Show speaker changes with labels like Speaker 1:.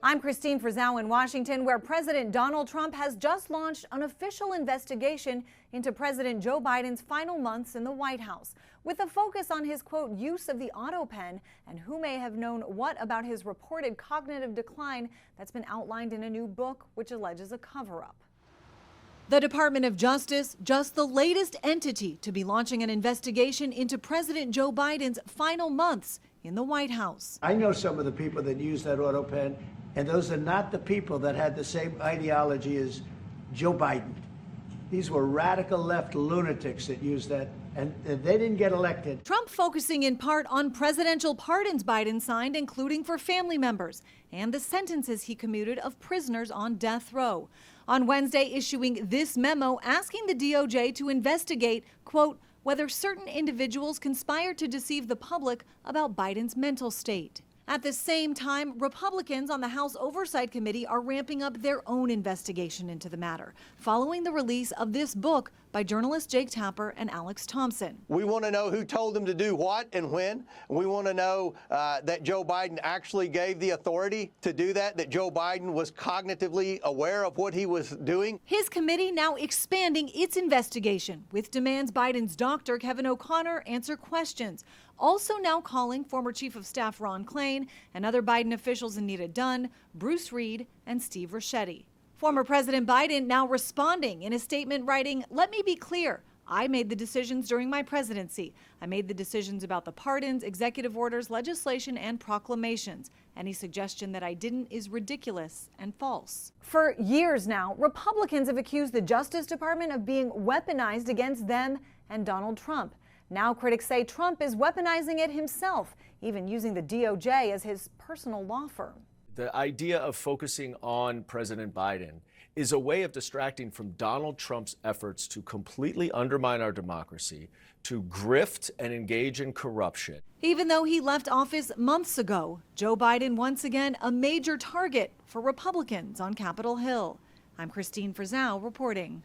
Speaker 1: I'm Christine Frizzau in Washington, where President Donald Trump has just launched an official investigation into President Joe Biden's final months in the White House, with a focus on his, quote, use of the auto pen and who may have known what about his reported cognitive decline that's been outlined in a new book which alleges a cover-up. The Department of Justice, just the latest entity to be launching an investigation into President Joe Biden's final months in the White House.
Speaker 2: I know some of the people that use that auto pen, and those are not the people that had the same ideology as Joe Biden. These were radical left lunatics that used that, and they didn't get elected.
Speaker 1: Trump focusing in part on presidential pardons Biden signed, including for family members, and the sentences he commuted of prisoners on death row. On Wednesday, issuing this memo asking the DOJ to investigate, quote, whether certain individuals conspired to deceive the public about Biden's mental state. At the same time, Republicans on the House Oversight Committee are ramping up their own investigation into the matter, following the release of this book by journalists Jake Tapper and Alex Thompson.
Speaker 3: We want to know who told them to do what and when. We want to know that Joe Biden actually gave the authority to do that Joe Biden was cognitively aware of what he was doing.
Speaker 1: His committee now expanding its investigation with demands Biden's doctor, Kevin O'Connor, answer questions. Also now calling former Chief of Staff Ron Klain and other Biden officials Anita Dunn, Bruce Reed, and Steve Ricchetti. Former President Biden now responding in a statement writing, "Let me be clear. I made the decisions during my presidency. I made the decisions about the pardons, executive orders, legislation, and proclamations. Any suggestion that I didn't is ridiculous and false." For years now, Republicans have accused the Justice Department of being weaponized against them and Donald Trump. Now critics say Trump is weaponizing it himself, even using the DOJ as his personal law firm.
Speaker 4: The idea of focusing on President Biden is a way of distracting from Donald Trump's efforts to completely undermine our democracy, to grift and engage in corruption.
Speaker 1: Even though he left office months ago, Joe Biden once again a major target for Republicans on Capitol Hill. I'm Christine Frizzau reporting.